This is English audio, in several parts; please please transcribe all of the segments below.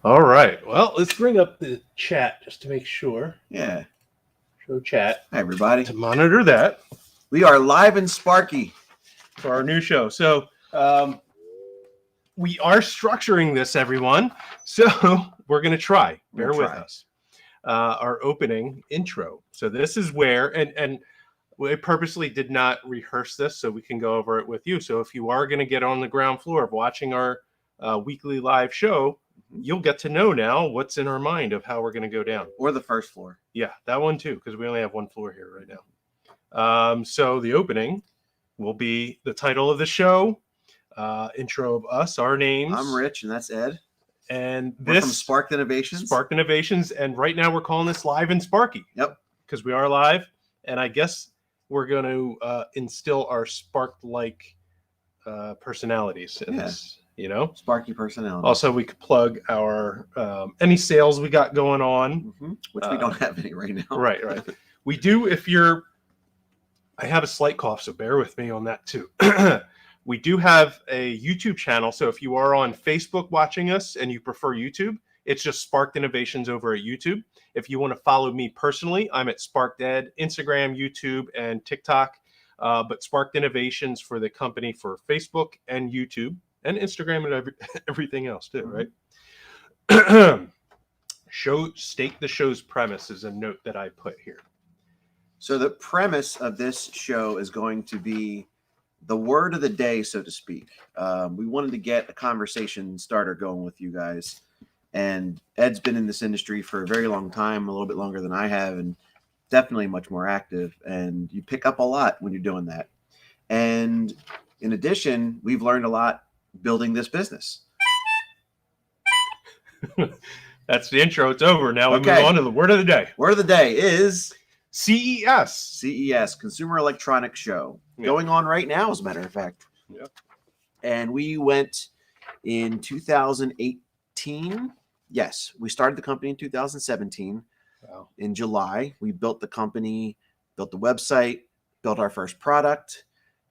All right. Well, let's bring up the chat just to make sure. Yeah. Show chat. Hi, everybody. To monitor that. We are live in Sparky for our new show. So we are structuring this, everyone. So we're going to try. Bear with us. Our opening intro. So this is where, and we purposely did not rehearse this so we can go over it with you. So if you are going to get on the ground floor of watching our weekly live show, you'll get to know now what's in our mind of how we're going to go down. Or the first floor. Yeah, that one too, because we only have one floor here right now. So the opening will be the title of the show, intro of us, our names. I'm Rich, and that's Ed. And we're from Sparked Innovations. Sparked Innovations, and right now we're calling this Live in Sparky. Yep. Because we are live, and I guess we're going to instill our Spark-like personalities in this, you know? Sparky personality. Also, we could plug our any sales we got going on. Which we don't have any right now. Right. We do if you're... I have a slight cough, so bear with me on that too. We do have a YouTube channel, so if you are on Facebook watching us and you prefer YouTube, it's just Sparked Innovations over at YouTube. If you want to follow me personally, I'm at Sparked Ed, Instagram, YouTube, and TikTok. But Sparked Innovations for the company for Facebook and YouTube and Instagram and everything else too, right? State the show's premise is a note that I put here. So the premise of this show is going to be the word of the day, so to speak. We wanted to get a conversation starter going with you guys. And Ed's been in this industry for a very long time, a little bit longer than I have, and definitely much more active. And you pick up a lot when you're doing that. And in addition, we've learned a lot building this business. That's the intro. It's over. Now we move on to the word of the day. Word of the day is... CES. CES, Consumer Electronics Show. Yeah. Going on right now, as a matter of fact. Yeah. And we went in 2018. Yes, we started the company in 2017. Wow. In July, we built the company, built the website, built our first product,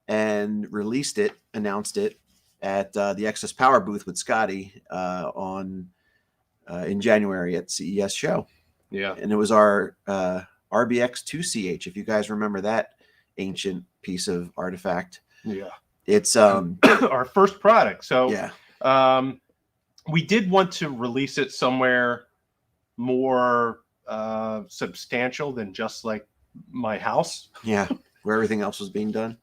and released it, announced it at the Excess Power booth with Scotty in January at CES show. Yeah. And it was our... RBX2CH, if you guys remember that ancient piece of artifact. Yeah. It's our first product. So yeah. We did want to release it somewhere more substantial than just like my house. Yeah, where everything else was being done.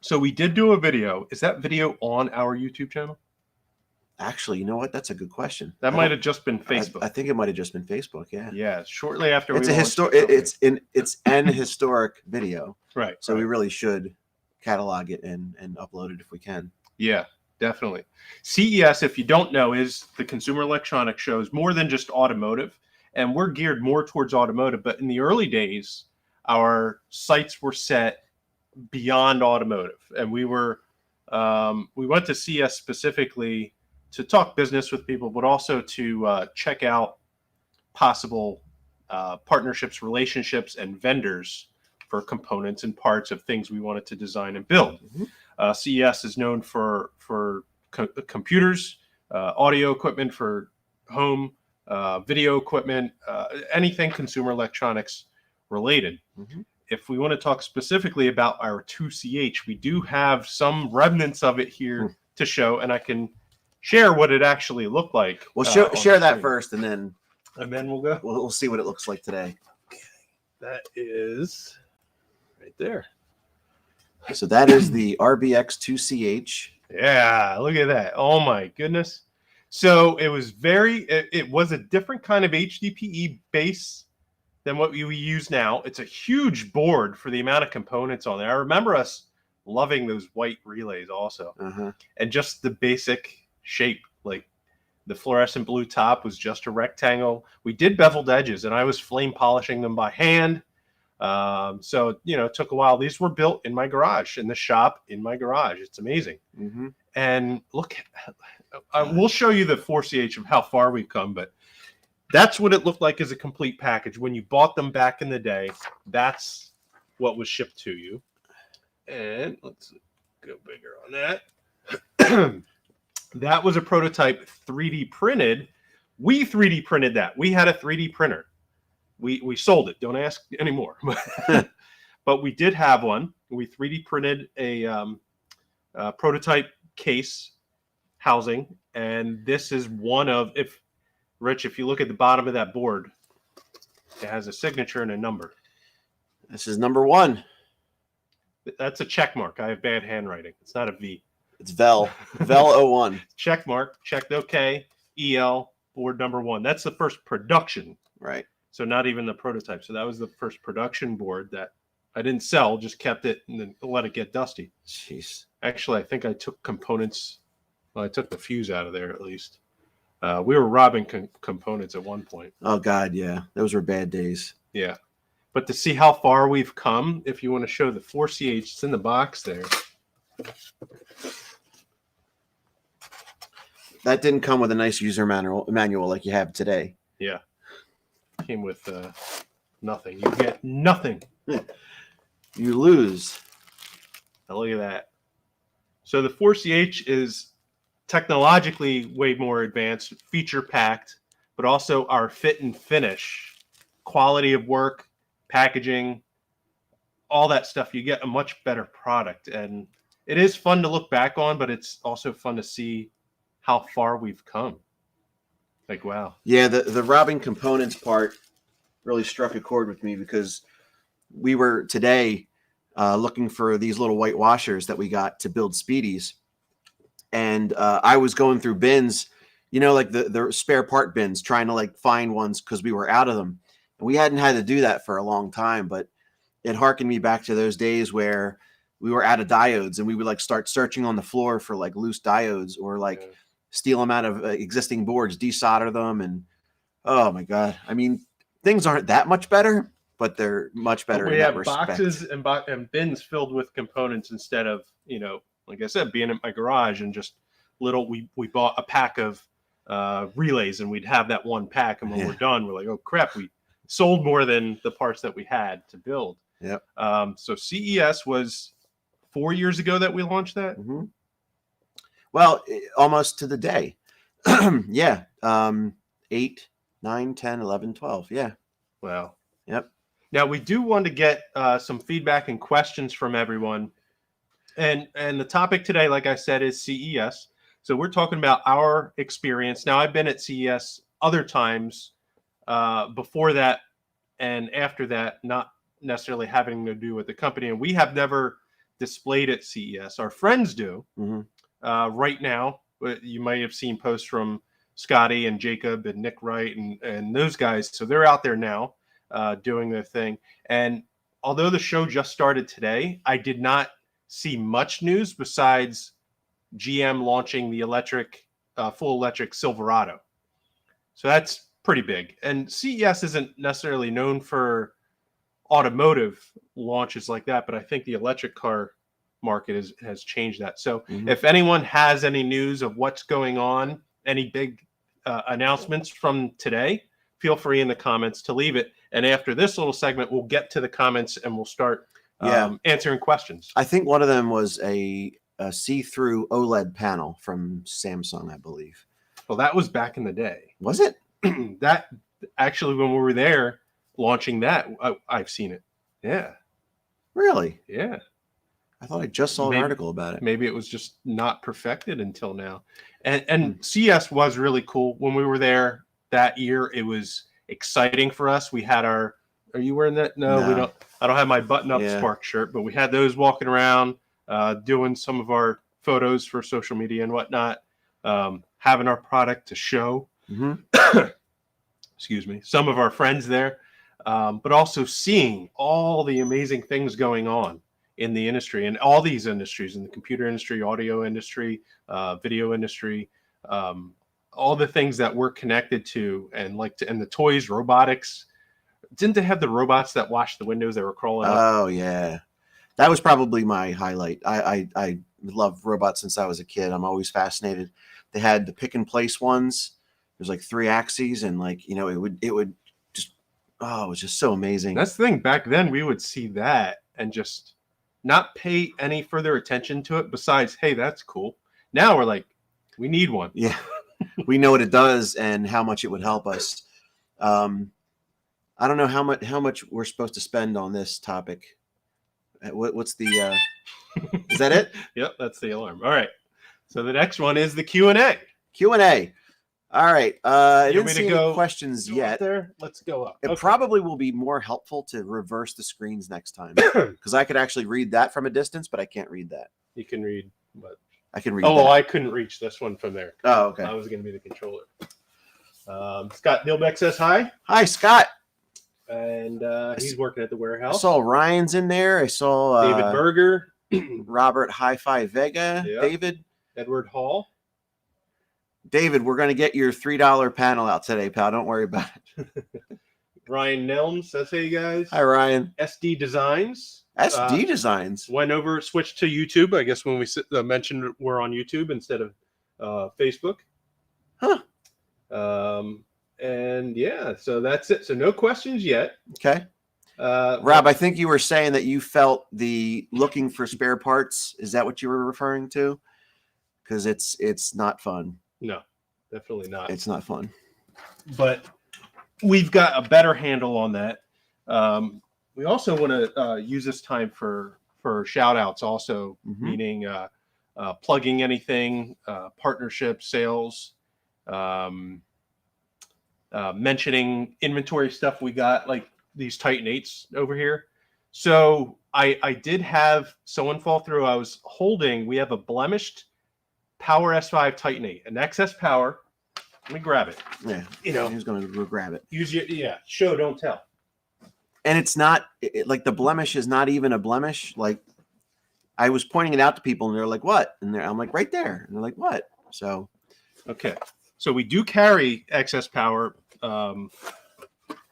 So we did do a video. Is that video on our YouTube channel? Actually, you know what? That's a good question. That might have just been Facebook. I think it might have just been Facebook. Yeah. Yeah. Shortly after it's an historic video. Right. So we really should catalog it and upload it if we can. Yeah, definitely. CES, if you don't know, is the Consumer Electronics Show. Is more than just automotive, and we're geared more towards automotive. But in the early days, our sights were set beyond automotive, and we went to CES specifically to talk business with people, but also to check out possible partnerships, relationships, and vendors for components and parts of things we wanted to design and build. CES is known for computers, audio equipment for home, video equipment, anything consumer electronics related. If we want to talk specifically about our 2CH, we do have some remnants of it here to show, and I can share what it actually looked like. Well, share that first, and then we'll go. We'll see what it looks like today. Okay. That is right there. So that is the RBX2CH. Yeah, look at that. Oh my goodness. So it was it was a different kind of HDPE base than what we use now. It's a huge board for the amount of components on there. I remember us loving those white relays also. And just the basic shape, like the fluorescent blue top was just a rectangle. We did beveled edges, and I was flame polishing them by hand. So, it took a while. These were built in my garage, in the shop, in my garage. It's amazing. And look, we'll show you the 4CH of how far we've come, but that's what it looked like as a complete package. When you bought them back in the day, that's what was shipped to you. And let's go bigger on that. That was a prototype 3D printed We 3D printed that. We had a 3D printer. We sold it. Don't ask anymore. But we did have one. We 3D printed a prototype case housing, and this is one of, if you look at the bottom of that board, it has a signature and a number. This is number 1. That's a check mark. I have bad handwriting. It's not a V. It's Vel 01. Check mark. Checked OK. EL board number 1. That's the first production. Right. So not even the prototype. So that was the first production board that I didn't sell, just kept it and then let it get dusty. Jeez. Actually, I think I took components. Well, I took the fuse out of there at least. We were robbing components at one point. Oh, God, yeah. Those were bad days. Yeah. But to see how far we've come, if you want to show the 4CH, it's in the box there. That didn't come with a nice user manual like you have today. Yeah. Came with nothing. You get nothing. You lose. Now look at that. So the 4CH is technologically way more advanced, feature packed, but also our fit and finish, quality of work, packaging, all that stuff. You get a much better product, and it is fun to look back on, but it's also fun to see how far we've come. Like, wow. Yeah, the robbing components part really struck a chord with me, because we were today looking for these little white washers that we got to build Speedies. And I was going through bins, like the spare part bins, trying to like find ones because we were out of them. And we hadn't had to do that for a long time, but it harkened me back to those days where we were out of diodes, and we would like start searching on the floor for like loose diodes, or like steal them out of existing boards, desolder them. And oh my God, I mean, things aren't that much better, but they're much better. We have boxes and bins filled with components instead of, like I said, being in my garage and just little. We bought a pack of relays, and we'd have that one pack, and when we're done, we're like, oh crap, we sold more than the parts that we had to build. Yep. So CES was 4 years ago that we launched that. Mm-hmm. Well, almost to the day. Yeah. 8, 9, 10, 11, 12. Yeah. Wow. Yep. Now we do want to get some feedback and questions from everyone. And the topic today, like I said, is CES. So we're talking about our experience. Now, I've been at CES other times before that and after that, not necessarily having to do with the company. And we have never displayed at CES. Our friends do. Mm-hmm. Right now. You might have seen posts from Scotty and Jacob and Nick Wright and those guys. So they're out there now doing their thing. And although the show just started today, I did not see much news besides GM launching the full electric Silverado. So that's pretty big. And CES isn't necessarily known for automotive launches like that, but I think the electric car market has changed that. So if anyone has any news of what's going on, any big announcements from today, feel free in the comments to leave it. And after this little segment, we'll get to the comments and we'll start answering questions. I think one of them was a see-through OLED panel from Samsung, I believe. Well, that was back in the day. Was it? That actually, when we were there launching that, I've seen it. Yeah. Really? Yeah. I thought I just saw an article about it. Maybe it was just not perfected until now. And CES was really cool. When we were there that year, it was exciting for us. We had are you wearing that? No, we don't. I don't have my button-up Spark shirt, but we had those walking around, doing some of our photos for social media and whatnot, having our product to show. Excuse me. Some of our friends there, but also seeing all the amazing things going on in the industry, and all these industries, in the computer industry, audio industry, video industry, all the things that we're connected to, and and the toys, robotics. Didn't they have the robots that washed the windows that were crawling up? Oh yeah, that was probably my highlight. I love robots since I was a kid. I'm always fascinated. They had the pick and place ones. There's like 3 axes, and it would just it was just so amazing. That's the thing. Back then, we would see that and just not pay any further attention to it besides, hey, that's cool. Now we're like, we need one. Yeah. we know what it does and how much it would help us. I don't know how much we're supposed to spend on this topic. What's the? Is that it? Yep, that's the alarm. All right. So the next one is the Q&A. Q&A. All right. I You didn't want me see to any go questions Go yet. up there. Let's go up. It Okay. probably will be more helpful to reverse the screens next time because I could actually read that from a distance, but I can't read that. You can read, but I can read. oh, that. well, I couldn't reach this one from there. Oh, okay. I was going to be the controller. Scott Dilbeck says hi, Hi, Scott. and he's working at the I warehouse. saw Ryan's in there. I saw David Berger, Robert Hi-Fi Vega. Yeah. David. Edward Hall. David, we're going to get your $3 panel out today, pal. Don't worry about it. Ryan Nelms says, hey, guys. Hi, Ryan. SD Designs. SD Designs. Switched to YouTube. I guess when we mentioned we're on YouTube instead of Facebook. Huh. And yeah, so that's it. So no questions yet. Okay. Rob, I think you were saying that you felt the looking for spare parts. Is that what you were referring to? Because it's not fun. No, definitely not. It's not fun. But we've got a better handle on that. We also want to use this time for shout outs also, meaning plugging anything, partnership, sales, mentioning inventory stuff we got, like these Titan 8s over here. So I did have someone fall through. I was holding, we have a blemished Power S5 Titan 8, an excess power. Let me grab it. Yeah. He's going to go grab it. Use your, show, don't tell. And it's not like the blemish is not even a blemish. Like I was pointing it out to people and they're like, what? And I'm like, right there. And they're like, what? So, okay. So we do carry excess power on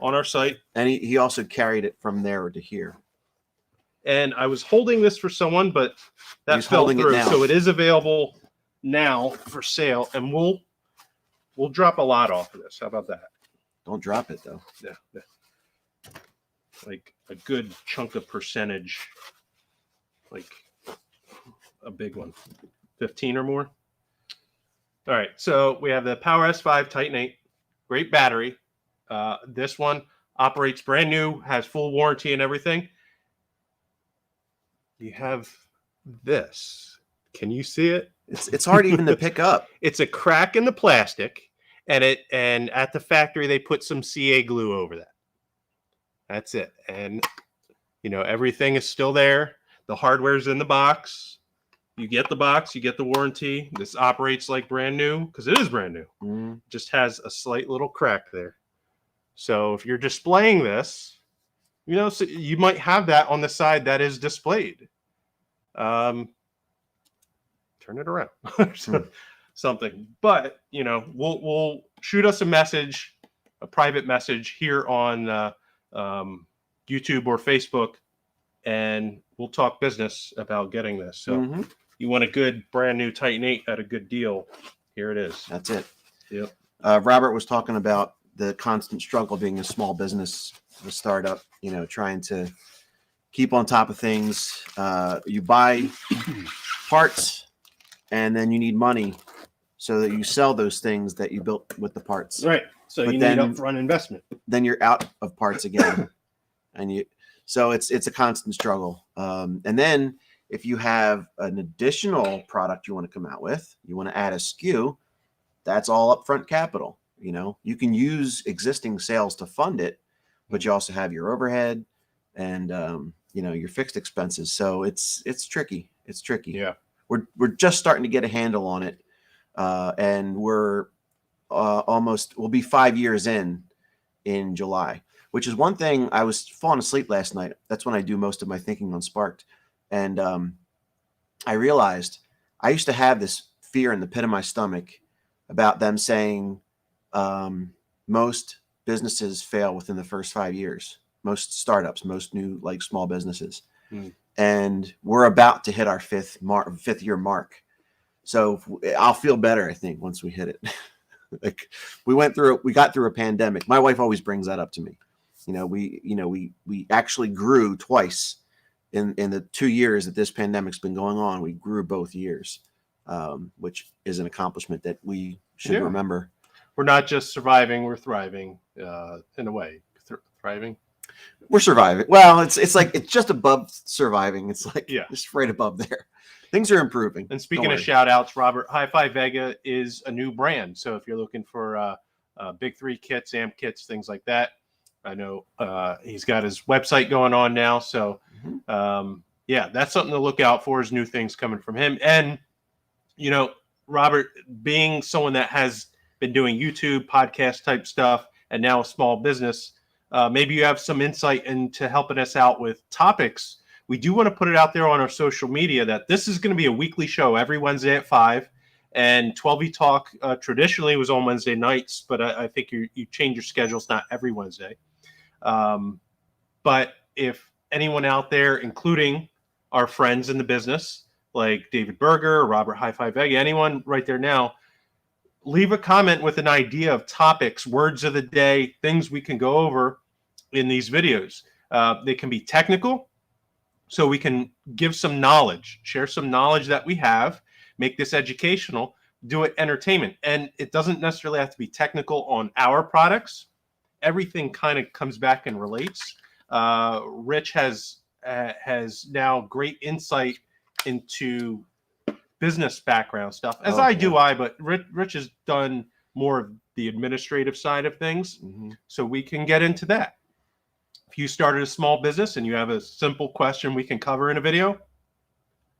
our site. And he also carried it from there to here. And I was holding this for someone, but that fell through. So it is available now for sale, and we'll drop a lot off of this. How about that? Don't drop it though. Yeah. Like a good chunk of percentage, like a big one, 15 or more. All right, so we have the Power S5 Titan 8, great battery. This one operates brand new, has full warranty and everything. You have this. Can you see it? It's hard even to pick up. It's a crack in the plastic, and at the factory they put some CA glue over that. That's it. And everything is still there. The hardware's in the box. You get the box, you get the warranty. This operates like brand new because it is brand new. Just has a slight little crack there. So if you're displaying this, so you might have that on the side that is displayed. Turn it around. Something. But, we'll shoot us a message, a private message here on YouTube or Facebook, and we'll talk business about getting this. So you want a good brand new Titan 8 at a good deal, here it is. That's it. Yep. Robert was talking about the constant struggle being a small business, a startup, trying to keep on top of things. You buy parts and then you need money so that you sell those things that you built with the parts. Right. So you need upfront investment. Then you're out of parts again. So it's a constant struggle. And then if you have an additional product you want to come out with, you want to add a SKU, that's all upfront capital. You can use existing sales to fund it, but you also have your overhead and your fixed expenses. So it's tricky. It's tricky. Yeah. We're just starting to get a handle on it. And we're we'll be 5 years in July, which is one thing. I was falling asleep last night. That's when I do most of my thinking on Sparked. And I realized I used to have this fear in the pit of my stomach about them saying most businesses fail within the first 5 years. Most startups, most new small businesses. And we're about to hit our fifth year mark. So I'll feel better, I think, once we hit it. We got through a pandemic. My wife always brings that up to me. We actually grew twice in the 2 years that this pandemic's been going on. We grew both years, which is an accomplishment that we should remember. We're not just surviving; we're thriving in a way. Thriving. We're surviving. Well, it's like it's just above surviving. It's like just right above there. Things are improving. And speaking of shout outs, Robert, Hi-Fi Vega is a new brand. So if you're looking for Big 3 kits, amp kits, things like that, I know he's got his website going on now. So that's something to look out for, is new things coming from him. And, Robert, being someone that has been doing YouTube, podcast type stuff, and now a small business, maybe you have some insight into helping us out with topics. We do want to put it out there on our social media that this is going to be a weekly show every Wednesday at 5. And 12E Talk traditionally was on Wednesday nights, but I think you change your schedules, not every Wednesday. But if anyone out there, including our friends in the business, like David Berger, Robert Hi-Fi Vega, anyone right there now, leave a comment with an idea of topics, words of the day, things we can go over in these videos. They can be technical, so we can give some knowledge, share some knowledge that we have, make this educational, do it entertainment. And it doesn't necessarily have to be technical on our products. Everything kind of comes back and relates. Rich has now great insight into business background stuff, as but Rich has done more of the administrative side of things. So we can get into that. If you started a small business and you have a simple question we can cover in a video,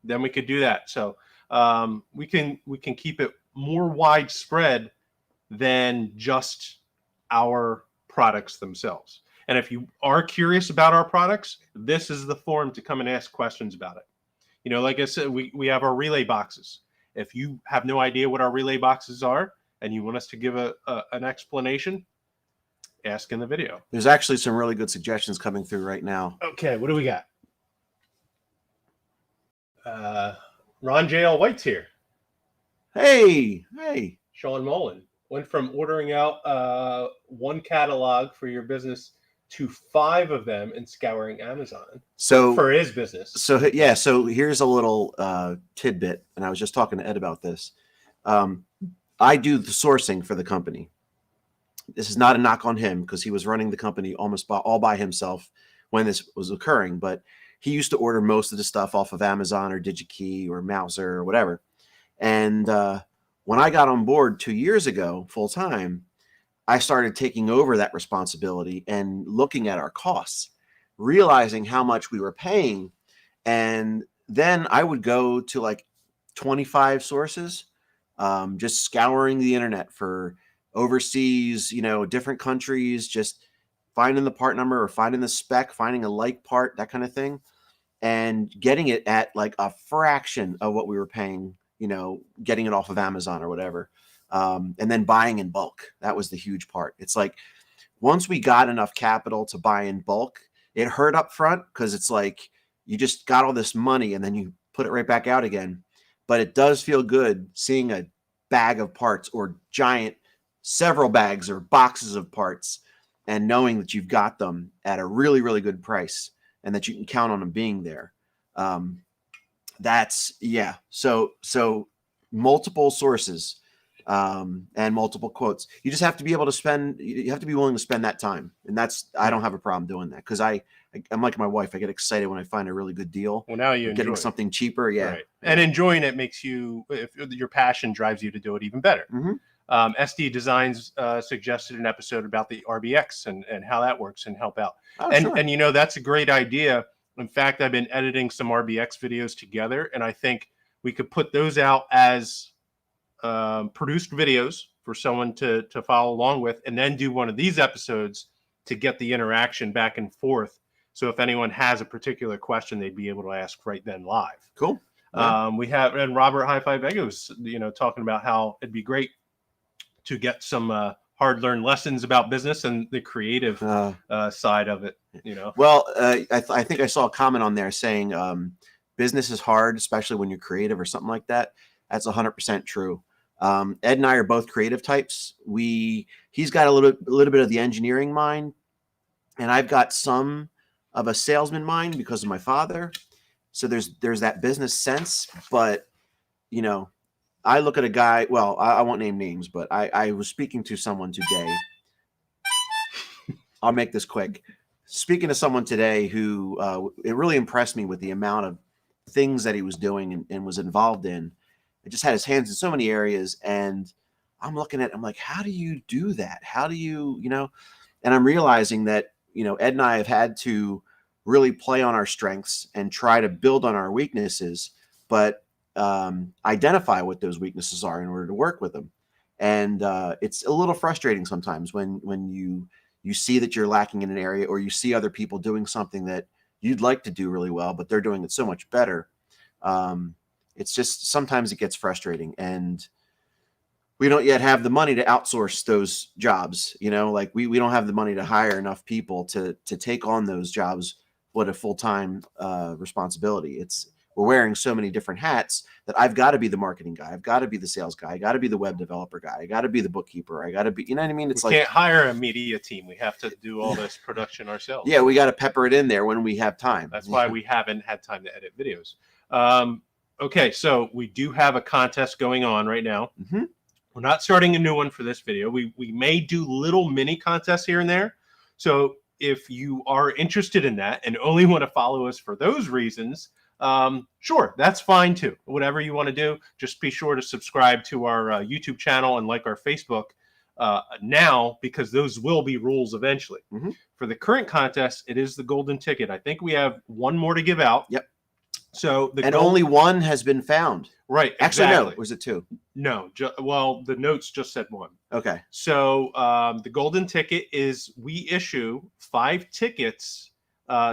then we could do that. So we can keep it more widespread than just our products themselves. And if you are curious about our products, this is the forum to come and ask questions about it. Like I said, we have our relay boxes. If you have no idea what our relay boxes are and you want us to give an explanation, ask in the video. There's actually some really good suggestions coming through right now. Okay, what do we got? Ron J.L. White's here. Hey. Sean Mullen went from ordering out one catalog for your business to 5 of them and scouring Amazon for his business. So here's a little tidbit, and I was just talking to Ed about this. I do the sourcing for the company. This is not a knock on him, because he was running the company almost all by himself when this was occurring. But he used to order most of the stuff off of Amazon or DigiKey or Mouser or whatever. And when I got on board 2 years ago, full time, I started taking over that responsibility and looking at our costs, realizing how much we were paying. And then I would go to like 25 sources, just scouring the internet for overseas, different countries, just finding the part number or finding the spec, finding a like part, that kind of thing, and getting it at like a fraction of what we were paying, getting it off of Amazon or whatever. And then buying in bulk. That was the huge part. It's like, once we got enough capital to buy in bulk, it hurt up front, because it's like you just got all this money and then you put it right back out again. But it does feel good seeing a bag of parts, or several bags or boxes of parts, and knowing that you've got them at a really, really good price and that you can count on them being there. So multiple sources, and multiple quotes. You just have to be able to you have to be willing to spend that time. And I don't have a problem doing that, because I'm like my wife. I get excited when I find a really good deal. Well, now you're getting something cheaper. Yeah. Right. And enjoying it makes you, if your passion drives you to do it even better. SD Designs suggested an episode about the RBX and how that works, and help out. And that's a great idea. In fact, I've been editing some RBX videos together, and I think we could put those out as produced videos for someone to follow along with, and then do one of these episodes to get the interaction back and forth. So if anyone has a particular question, they'd be able to ask right then live. Cool. Yeah. We have, and Robert Hi-Fi Vega was, talking about how it'd be great to get some hard-learned lessons about business and the creative side of it. Well, I think I saw a comment on there saying business is hard, especially when you're creative or something like that. That's 100% true. Ed and I are both creative types. He's got a little bit of the engineering mind, and I've got some of a salesman mind because of my father. So there's that business sense, but I look at a guy. Well, I won't name names, but I was speaking to someone today. I'll make this quick. Speaking to someone today who it really impressed me with the amount of things that he was doing and was involved in. It just had his hands in so many areas, and I'm looking at. I'm like, how do you do that? How do you, And I'm realizing that Ed and I have had to really play on our strengths and try to build on our weaknesses, but identify what those weaknesses are in order to work with them. And it's a little frustrating sometimes when you see that you're lacking in an area, or you see other people doing something that you'd like to do really well, but they're doing it so much better. It's just sometimes it gets frustrating, and we don't yet have the money to outsource those jobs. Like we don't have the money to hire enough people to take on those jobs with a full-time responsibility. We're wearing so many different hats that I've got to be the marketing guy. I've got to be the sales guy. I got to be the web developer guy. I got to be the bookkeeper. I got to be, you know what I mean? It's we can't hire a media team. We have to do all this production ourselves. Yeah, we got to pepper it in there when we have time. That's why we haven't had time to edit videos. Okay, so we do have a contest going on right now. Mm-hmm. We're not starting a new one for this video. We may do little mini contests here and there. So if you are interested in that and only want to follow us for those reasons, sure, that's fine too. Whatever you want to do, just be sure to subscribe to our YouTube channel and like our Facebook now, because those will be rules eventually. Mm-hmm. For the current contest, it is the golden ticket. I think we have one more to give out. Yep. So only one has been found. Right. Actually, exactly. no. Was it two? No. Well, the notes just said one. Okay. So the golden ticket is we issue 5 tickets.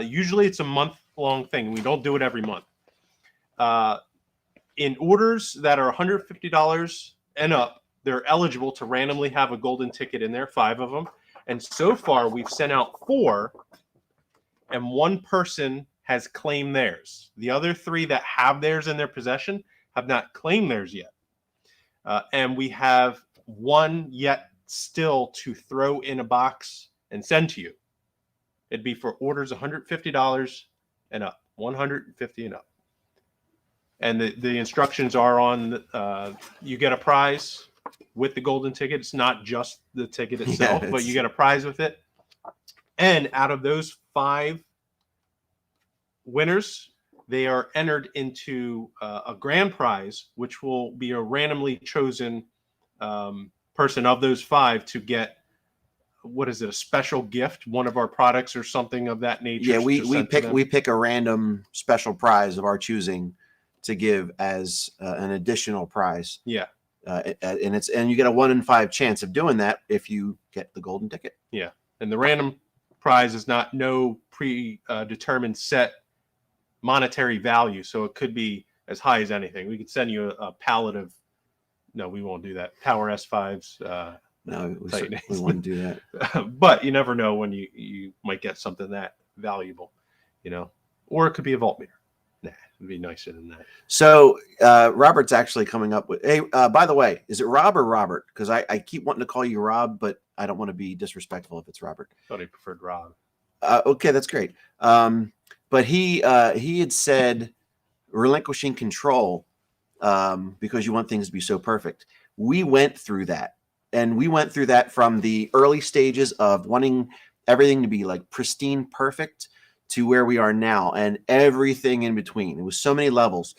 Usually it's a month-long thing. We don't do it every month. In orders that are $150 and up, they're eligible to randomly have a golden ticket in there, 5 of them. And so far, we've sent out 4, and 1 person has claimed theirs. The other 3 that have theirs in their possession have not claimed theirs yet. And we have 1 yet still to throw in a box and send to you. It'd be for orders $150 and up, 150 and up. And the instructions are on, you get a prize with the golden ticket. It's not just the ticket itself, but you get a prize with it. And out of those 5 winners, they are entered into a grand prize, which will be a randomly chosen person of those 5 to get, what is it, a special gift, one of our products or something of that nature. Yeah, we pick a random special prize of our choosing to give as an additional prize. Yeah. And you get a 1 in 5 chance of doing that if you get the golden ticket. Yeah. And the random prize is no predetermined set monetary value, so it could be as high as anything. We could send you a pallet of, no, we won't do that, Power S5s. No, we wouldn't do that. But you never know when you might get something that valuable, or it could be a voltmeter. Nah, it'd be nicer than that. So Robert's actually coming up with, hey, by the way, is it Rob or Robert? Because I keep wanting to call you Rob, but I don't want to be disrespectful if it's Robert. I thought he preferred Rob. Okay, that's great. But he had said relinquishing control because you want things to be so perfect. We went through that, and we went through that from the early stages of wanting everything to be like pristine, perfect, to where we are now, and everything in between. It was so many levels,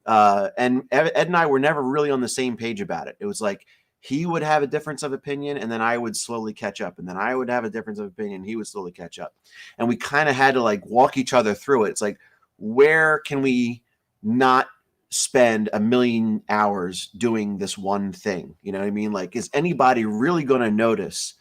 and Ed and I were never really on the same page about it. It was like he would have a difference of opinion, and then I would slowly catch up. And then I would have a difference of opinion, he would slowly catch up. And we kind of had to like walk each other through it. It's like, where can we not spend 1,000,000 hours doing this one thing? You know what I mean? Like, is anybody really going to notice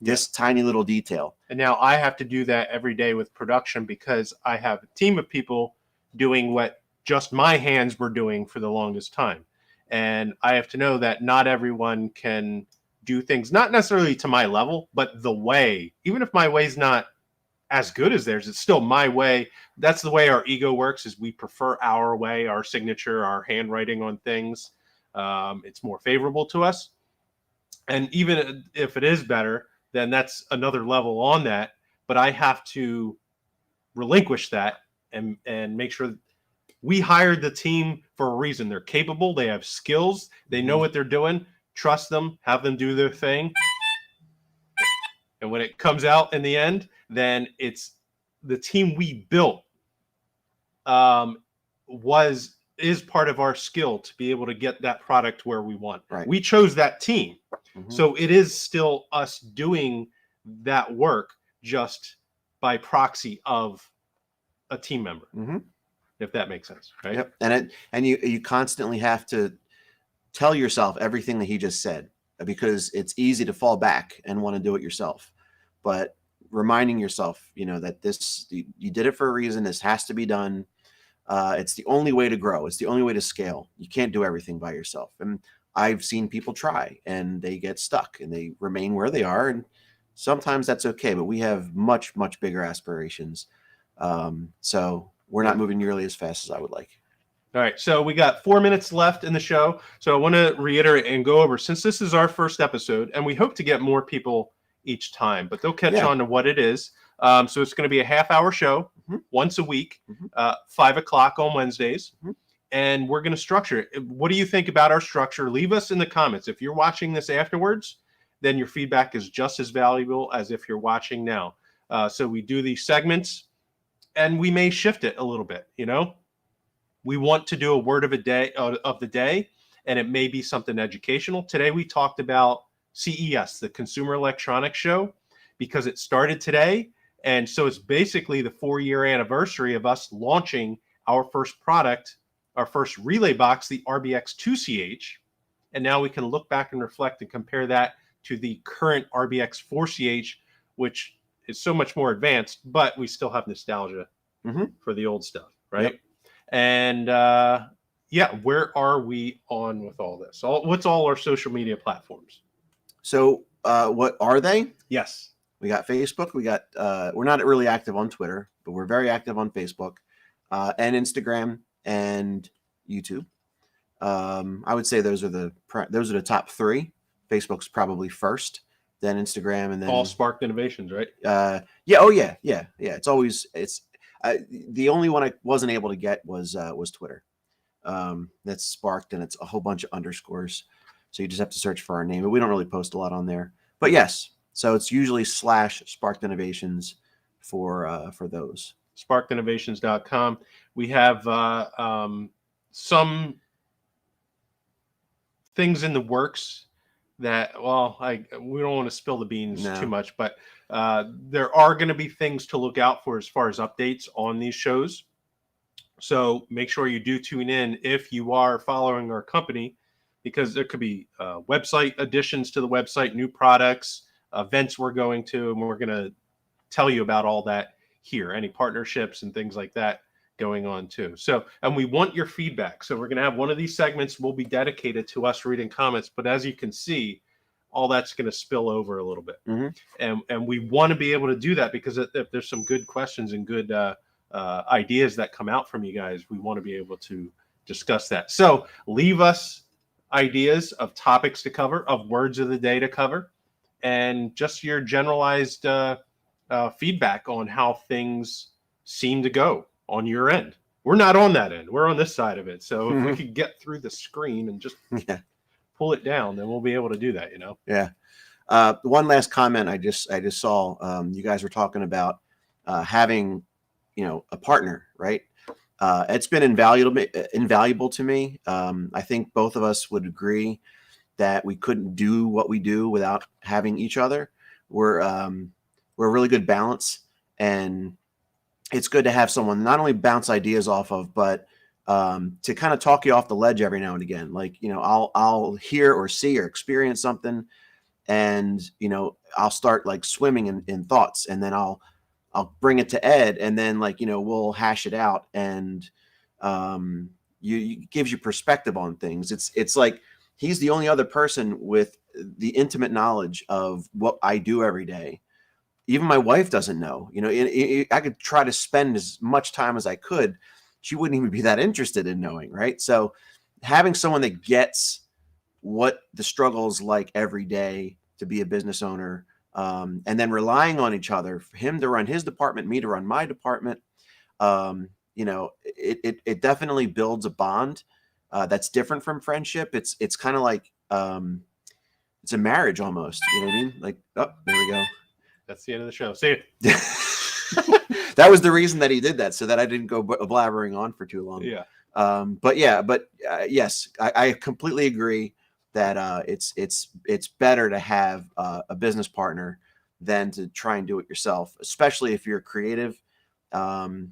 this tiny little detail? And now I have to do that every day with production, because I have a team of people doing what just my hands were doing for the longest time. And I have to know that not everyone can do things, not necessarily to my level, but the way, even if my way's not as good as theirs, it's still my way. That's the way our ego works, is we prefer our way, our signature, our handwriting on things. It's more favorable to us. And even if it is better, then that's another level on that. But I have to relinquish that and make sure We hired the team for a reason. They're capable. They have skills. They know what they're doing. Trust them. Have them do their thing. And when it comes out in the end, then it's the team we built is part of our skill to be able to get that product where we want. Right. We chose that team. So it is still us doing that work just by proxy of a team member, if that makes sense, right? Yep. And you constantly have to tell yourself everything that he just said, because it's easy to fall back and want to do it yourself. But reminding yourself, that you did it for a reason. This has to be done. It's the only way to grow. It's the only way to scale. You can't do everything by yourself. And I've seen people try and they get stuck and they remain where they are. And sometimes that's okay, but we have much, much bigger aspirations. So we're not moving nearly as fast as I would like. All right. So we got 4 minutes left in the show. So I want to reiterate and go over, since this is our first episode, and we hope to get more people each time, but they'll catch on to what it is. So it's going to be a half-hour show once a week, 5 o'clock on Wednesdays. And we're going to structure it. What do you think about our structure? Leave us in the comments. If you're watching this afterwards, then your feedback is just as valuable as if you're watching now. So we do these segments, and we may shift it a little bit. We want to do a word of the day, and it may be something educational. Today we talked about CES, the Consumer Electronics Show, because it started today. And so it's basically the 4-year anniversary of us launching our first product, our first relay box, the RBX2CH. And now we can look back and reflect and compare that to the current RBX4CH, which is so much more advanced, but we still have nostalgia for the old stuff, right? Yep. And where are we on with all this? What's all our social media platforms? So what are they? Yes. We got Facebook. We got we're not really active on Twitter, but we're very active on Facebook and Instagram and YouTube. I would say those are the top 3. Facebook's probably first, then Instagram, and then all Sparked Innovations, right? Yeah. It's the only one I wasn't able to get was Twitter. That's Sparked, and it's a whole bunch of underscores. So you just have to search for our name, but we don't really post a lot on there. But yes, so it's usually /Sparked Innovations for those. SparkedInnovations.com. We have some things in the works that, we don't want to spill the beans too much, but there are going to be things to look out for as far as updates on these shows. So make sure you do tune in if you are following our company, because there could be website additions to the website, new products, events we're going to, and we're going to tell you about all that here, any partnerships and things like that going on too. So, and we want your feedback. So we're going to have one of these segments will be dedicated to us reading comments, but as you can see, all that's going to spill over a little bit. And we want to be able to do that, because if there's some good questions and good ideas that come out from you guys, we want to be able to discuss that. So leave us ideas of topics to cover, of words of the day to cover, and just your generalized feedback on how things seem to go on your end. We're not on that end. We're on this side of it. So if we could get through the screen and just pull it down, then we'll be able to do that, Yeah. One last comment I just saw, you guys were talking about having, a partner, right? It's been invaluable to me. I think both of us would agree that we couldn't do what we do without having each other. We're a really good balance, and it's good to have someone not only bounce ideas off of, but to kind of talk you off the ledge every now and again. Like, I'll hear or see or experience something, and I'll start like swimming in thoughts, and then I'll bring it to Ed, and then we'll hash it out, and it gives you perspective on things. It's like he's the only other person with the intimate knowledge of what I do every day. Even my wife doesn't know. I could try to spend as much time as I could. She wouldn't even be that interested in knowing, right? So having someone that gets what the struggle is like every day to be a business owner, and then relying on each other, for him to run his department, me to run my department, it definitely builds a bond that's different from friendship. It's kind of like it's a marriage almost. You know what I mean? Like, oh, there we go. That's the end of the show. See you. That was the reason that he did that, so that I didn't go blabbering on for too long. Yeah. But yes, I completely agree that it's better to have a business partner than to try and do it yourself, especially if you're creative. Two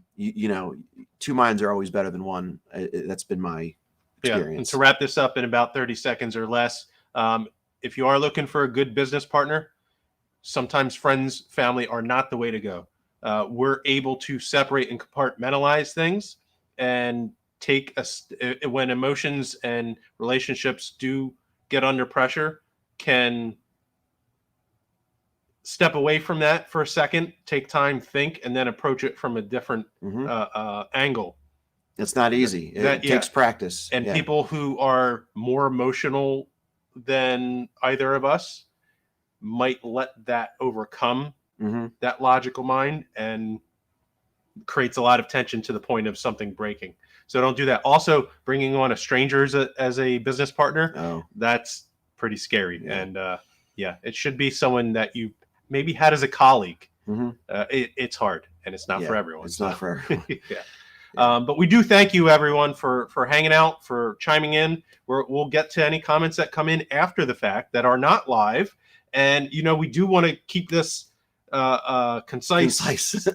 minds are always better than one. That's been my experience. Yeah. And to wrap this up in about 30 seconds or less, if you are looking for a good business partner, sometimes friends, family are not the way to go. We're able to separate and compartmentalize things and take when emotions and relationships do get under pressure, can step away from that for a second, take time, think, and then approach it from a different angle. It's not easy. It takes practice. And people who are more emotional than either of us might let that overcome that logical mind, and creates a lot of tension to the point of something breaking. So don't do that. Also, bringing on a stranger as a business partner, that's pretty scary. Yeah. And it should be someone that you maybe had as a colleague. It's hard, and it's not for everyone. It's not for everyone. But we do thank you, everyone, for hanging out, for chiming in. We'll get to any comments that come in after the fact that are not live. And, we do want to keep this concise.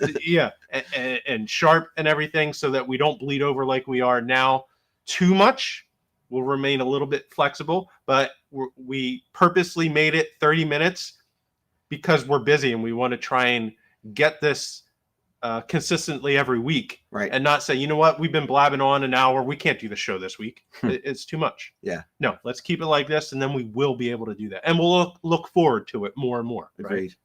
And sharp and everything, so that we don't bleed over like we are now too much. We'll remain a little bit flexible, but we purposely made it 30 minutes because we're busy and we want to try and get this consistently every week, right? And not say, you know what, we've been blabbing on an hour, we can't do the show this week. It's too much. No, let's keep it like this, and then we will be able to do that, and we'll look forward to it more and more. Agreed. Right?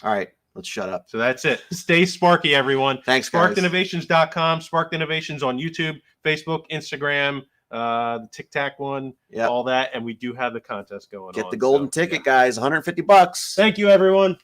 All right, let's shut up. So that's it. Stay sparky, everyone. Thanks, guys. SparkedInnovations.com, Sparked Innovations on YouTube, Facebook, Instagram, the Tic Tac one, all that, and we do have the contest going on. Get the golden ticket, guys. $150. Thank you, everyone.